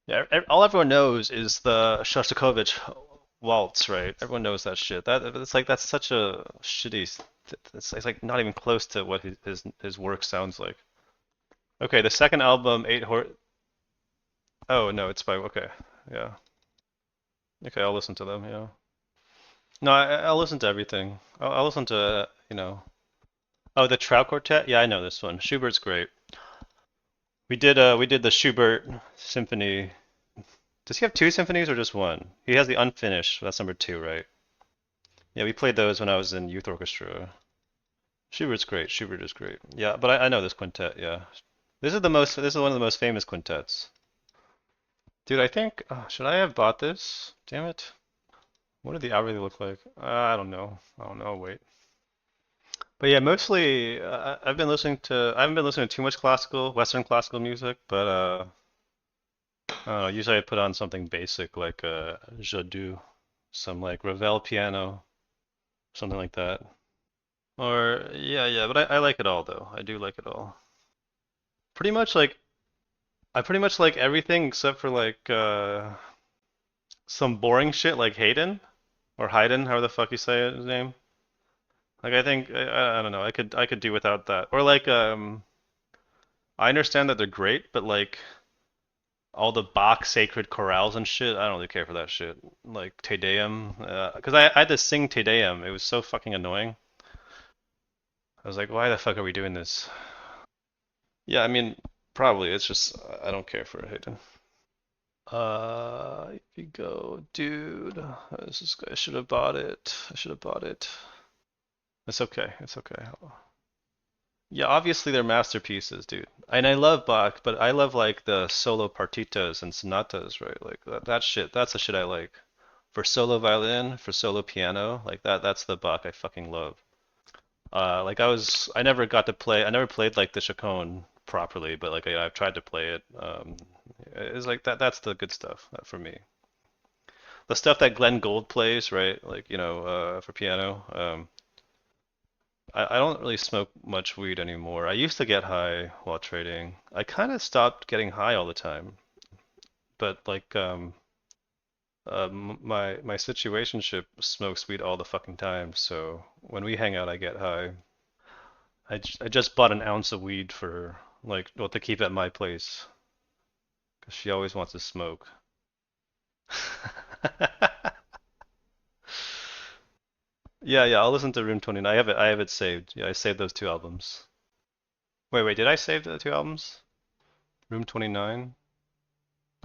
Yeah, all everyone knows is the Shostakovich waltz, right? Everyone knows that shit. It's like that's such a shitty. It's like not even close to what his work sounds like. Okay, the second album, Eight Horse. Oh no, it's by okay, yeah. Okay, I'll listen to them. Yeah. No, I'll listen to everything. I'll listen to Oh, the Trout Quartet. Yeah, I know this one. Schubert's great. We did the Schubert symphony. Does he have two symphonies or just one? He has the unfinished. That's number two, right? Yeah, we played those when I was in youth orchestra. Schubert's great. Schubert is great. Yeah, but I know this quintet. Yeah, this is the most. This is one of the most famous quintets. Dude, I think. Should I have bought this? Damn it. What did the album look like? I don't know. I don't know. Wait. But yeah, mostly I've been listening to. I haven't been listening to too much classical, Western classical music, but I don't know. Usually I put on something basic like Jadu, some like Ravel piano, something like that. Or yeah, yeah. But I like it all though. I do like it all. Pretty much like I pretty much like everything except for like some boring shit like Hayden or Haydn, however the fuck you say his name. Like I think I don't know. I could do without that. Or like I understand that they're great, but like all the Bach sacred chorales and shit, I don't really care for that shit. Like Te Deum, because I had to sing Te Deum. It was so fucking annoying. I was like, why the fuck are we doing this? Yeah, I mean, probably. It's just I don't care for Hayden. If you go, dude, I should have bought it. I should have bought it. It's okay. It's okay. Yeah, obviously they're masterpieces, dude. And I love Bach, but I love like the solo partitas and sonatas, right? Like that shit. That's the shit I like. For solo violin, for solo piano, like that's the Bach I fucking love. Like I never got to play. I never played like the Chaconne properly, but like I've tried to play it. It's like that's the good stuff for me. The stuff that Glenn Gould plays, right? Like for piano. I don't really smoke much weed anymore. I used to get high while trading. I kind of stopped getting high all the time, but like my situationship smokes weed all the fucking time. So when we hang out, I get high. I just bought an ounce of weed for like well to keep at my place because she always wants to smoke. Yeah, yeah, I'll listen to Room 29. I have it saved. Yeah, I saved those two albums. Wait, did I save the two albums? Room 29?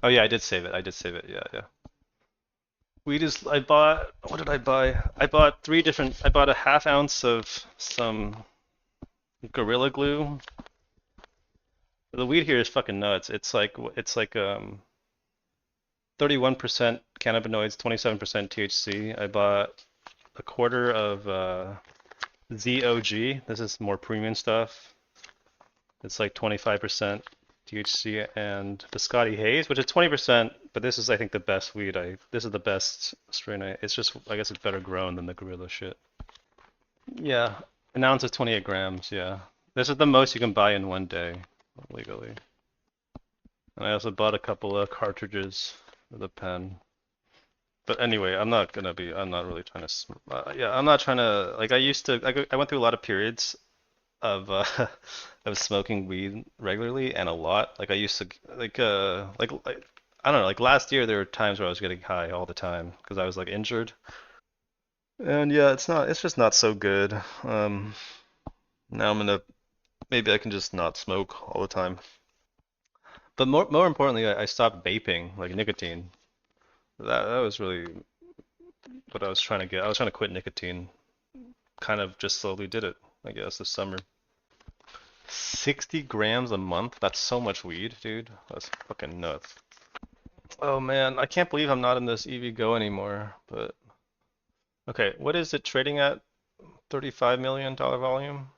Oh yeah, I did save it. I did save it. Yeah, yeah. I bought, what did I buy? I bought I bought a half ounce of some Gorilla Glue. The weed here is fucking nuts. It's like 31% cannabinoids, 27% THC. I bought a quarter of ZOG. This is more premium stuff. It's like 25% THC and Biscotti Haze, which is 20%, but this is I think the best weed this is the best strain it's just I guess it's better grown than the Gorilla shit. Yeah, an ounce of 28 grams, yeah. This is the most you can buy in one day legally. And I also bought a couple of cartridges for the pen. But anyway, I'm not really trying to, yeah, I'm not trying to, like, I went through a lot of periods of, of smoking weed regularly and a lot. Like, I used to, like, I don't know, like last year there were times where I was getting high all the time because I was like injured. And yeah, it's just not so good. Now maybe I can just not smoke all the time. But more importantly, I stopped vaping, like nicotine. That was really what I was trying to get. I was trying to quit nicotine. Kind of just slowly did it, I guess, this summer. 60 grams a month? That's so much weed, dude. That's fucking nuts. Oh man, I can't believe I'm not in this EV Go anymore. But okay, what is it trading at? $35 million volume?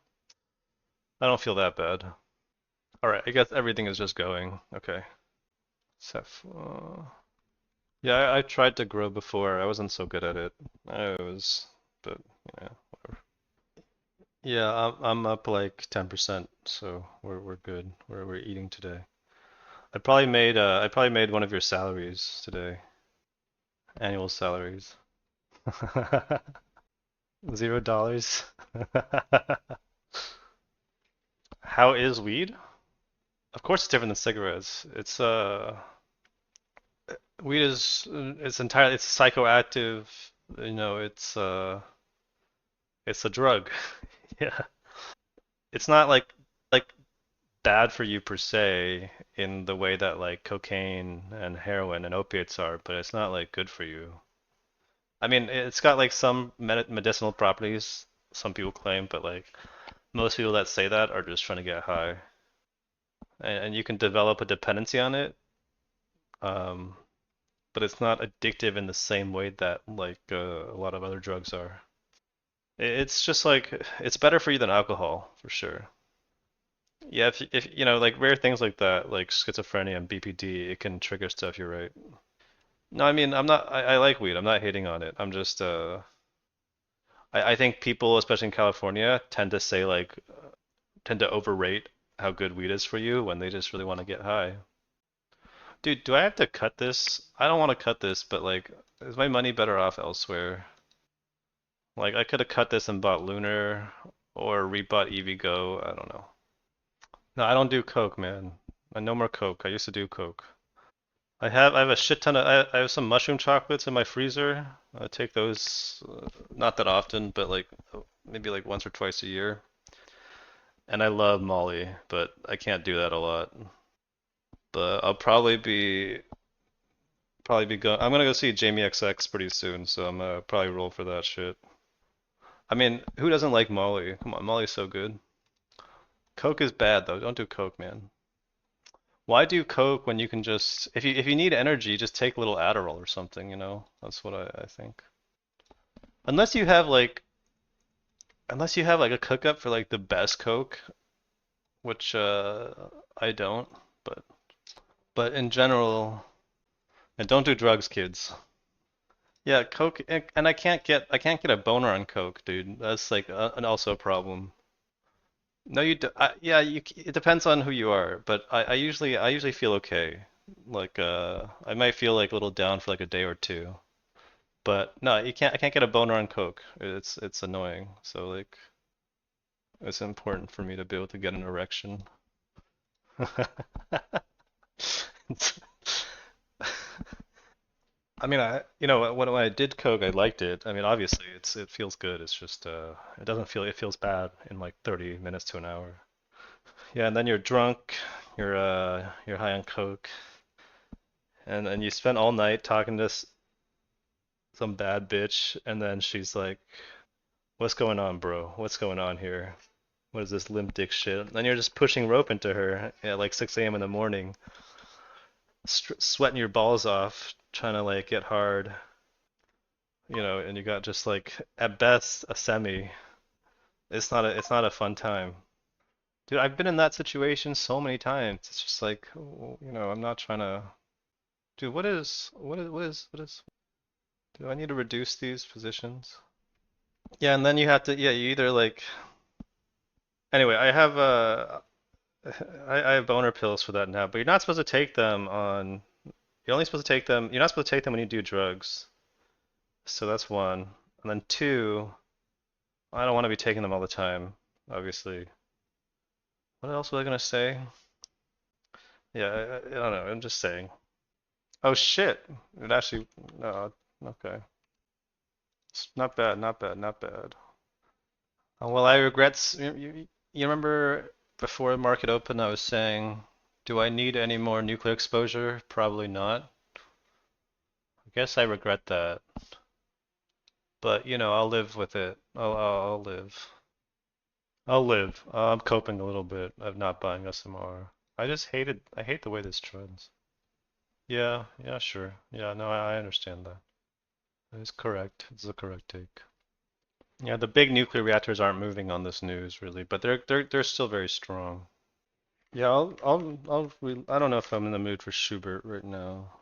I don't feel that bad. All right, I guess everything is just going. Okay. Ceph. Yeah, I tried to grow before. I wasn't so good at it. I was, but yeah, whatever. Yeah, I'm up like 10%, so we're good. We're eating today. I probably made one of your salaries today. Annual salaries. $0. How is weed? Of course it's different than cigarettes. Weed is it's entirely it's psychoactive, it's a drug. Yeah. It's not like bad for you per se in the way that like cocaine and heroin and opiates are, but it's not like good for you. I mean, it's got like some medicinal properties, some people claim, but like most people that say that are just trying to get high. And you can develop a dependency on it, um, but it's not addictive in the same way that like a lot of other drugs are. It's just like it's better for you than alcohol, for sure. Yeah, if you know like rare things like that, like schizophrenia and BPD, it can trigger stuff. You're right. No, I mean I'm not. I like weed. I'm not hating on it. I'm just I think people, especially in California, tend to overrate how good weed is for you when they just really want to get high. Dude, do I have to cut this? I don't want to cut this, but like, is my money better off elsewhere? Like, I could have cut this and bought Lunar or rebought EVgo. I don't know. No, I don't do Coke, man. No more Coke. I used to do Coke. I have a shit ton of I have some mushroom chocolates in my freezer. I take those not that often, but like maybe like once or twice a year. And I love Molly, but I can't do that a lot. But I'll probably be going. I'm gonna go see Jamie XX pretty soon, so I'm gonna probably roll for that shit. I mean, who doesn't like Molly? Come on, Molly's so good. Coke is bad though. Don't do Coke, man. Why do Coke when you can just if you need energy, just take a little Adderall or something, you know? That's what I think. Unless you have like unless you have like a cook up for like the best Coke, which I don't, but in general, and don't do drugs, kids. Yeah, Coke, and I can't get a boner on Coke, dude. That's like an also a problem. No, you do, yeah, it depends on who you are, but I usually feel okay. Like I might feel like a little down for like a day or two. But no, I can't get a boner on Coke. It's annoying. So like it's important for me to be able to get an erection. I mean, when I did Coke, I liked it. I mean, obviously, it feels good. It's just it feels bad in like 30 minutes to an hour. Yeah, and then you're drunk, you're high on Coke, and you spent all night talking to some bad bitch, and then she's like, "What's going on, bro? What's going on here? What is this limp dick shit?" And then you're just pushing rope into her at like 6 a.m. in the morning, sweating your balls off, trying to like get hard, and you got just like at best a semi. It's not a fun time. Dude, I've been in that situation so many times. It's just like, I'm not trying to. Dude, what is? Do I need to reduce these positions? Yeah, and then you have to, yeah, you either like, Anyway, I have boner pills for that now, but you're not supposed to take them on. You're only supposed to take them. You're not supposed to take them when you do drugs. So that's one. And then two, I don't want to be taking them all the time, obviously. What else was I gonna say? Yeah, I don't know. I'm just saying. Oh shit! It actually, no, okay. It's not bad, not bad, not bad. Well, I regret. You remember before the market opened, I was saying, do I need any more nuclear exposure? Probably not. I guess I regret that. But, I'll live with it. I'll live. I'll live. I'm coping a little bit of not buying SMR. I hate the way this trends. Yeah, yeah, sure. Yeah, no, I understand that. That is correct. It's the correct take. Yeah, the big nuclear reactors aren't moving on this news really, but they're still very strong. Yeah, I don't know if I'm in the mood for Schubert right now.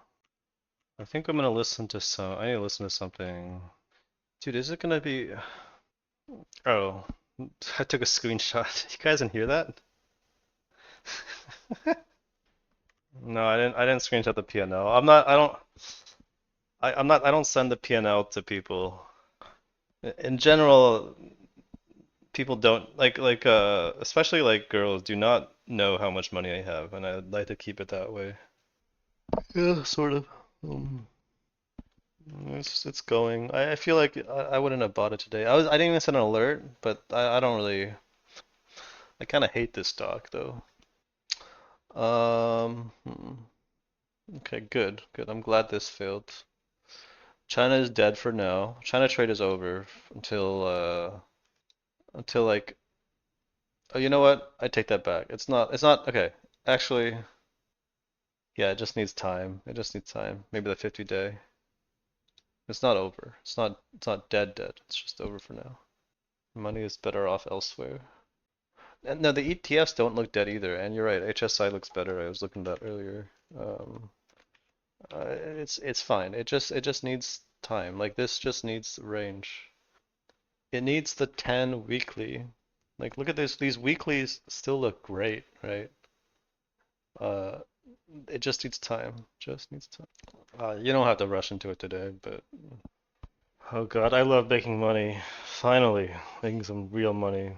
I think I'm gonna listen to some. I need to listen to something. Dude, is it gonna be? Oh, I took a screenshot. You guys didn't hear that? No, I didn't. I didn't screenshot the PNL. I'm not. I don't. I'm not. I don't send the PNL to people. In general, people don't especially like girls do not know how much money I have, and I'd like to keep it that way. Yeah, sort of. Um, it's going. I feel like I wouldn't have bought it today. I didn't even set an alert, but I don't really. I kind of hate this stock though. Okay, good, good. I'm glad this failed. China is dead for now. China trade is over until like. Oh, you know what? I take that back. It's not okay. Actually, yeah, it just needs time. It just needs time. Maybe the 50 day. It's not over. It's not dead dead. It's just over for now. Money is better off elsewhere. And no, the ETFs don't look dead either. And you're right, HSI looks better. I was looking at that earlier. Um, it's fine. It just needs time. Like this just needs range. It needs the 10 weekly. Like look at this. These weeklies still look great, right? Uh, it just needs time. Just needs time. You don't have to rush into it today, but oh God, I love making money. Finally, making some real money.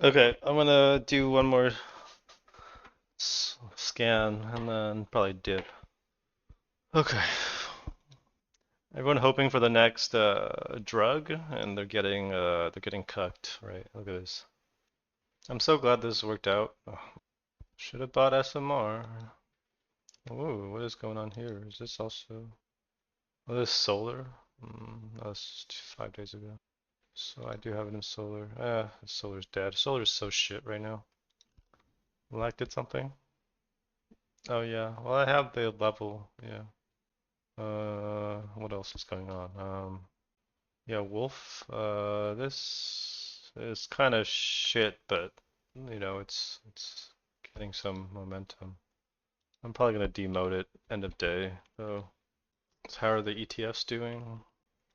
Okay, I'm gonna do one more scan and then probably dip. Okay. Everyone hoping for the next drug, and they're getting cucked, right? Look at this. I'm so glad this worked out. Oh, should have bought SMR. Ooh, what is going on here? Is this also? Oh, this is solar. That was 5 days ago. So I do have it in solar. Solar's dead. Solar's so shit right now. Like did something? Oh yeah. Well, I have the level. Yeah. What else is going on? Yeah, Wolf. This is kind of shit, but it's getting some momentum. I'm probably gonna demote it end of day, though. So how are the ETFs doing?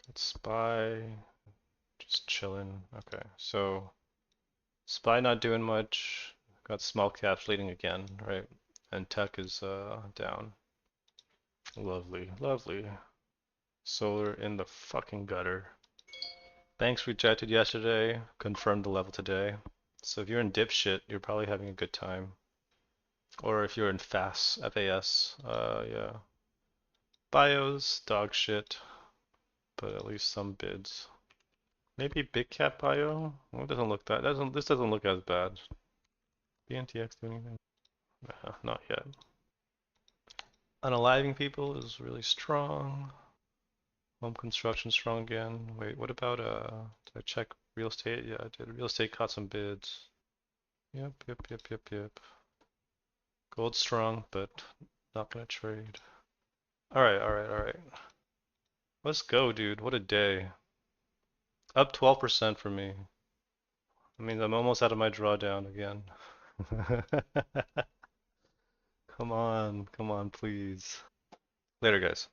It's SPY, just chilling. Okay, so SPY not doing much. Got small caps leading again, right? And tech is down. Lovely, lovely. Solar in the fucking gutter. Banks rejected yesterday, confirmed the level today. So if you're in dipshit, you're probably having a good time. Or if you're in FAS, FAS, yeah. Bios, dog shit, but at least some bids. Maybe big cap bio? Well, it doesn't look this doesn't look as bad. BNTX do anything? Nah, not yet. Unaliving people is really strong. Home construction strong again. Wait, what about did I check real estate? Yeah, I did. Real estate caught some bids. Yep, yep, yep, yep, yep. Gold strong, but not gonna trade. Alright, alright, alright. Let's go, dude. What a day. Up 12% for me. I mean, I'm almost out of my drawdown again. Come on, please. Later, guys.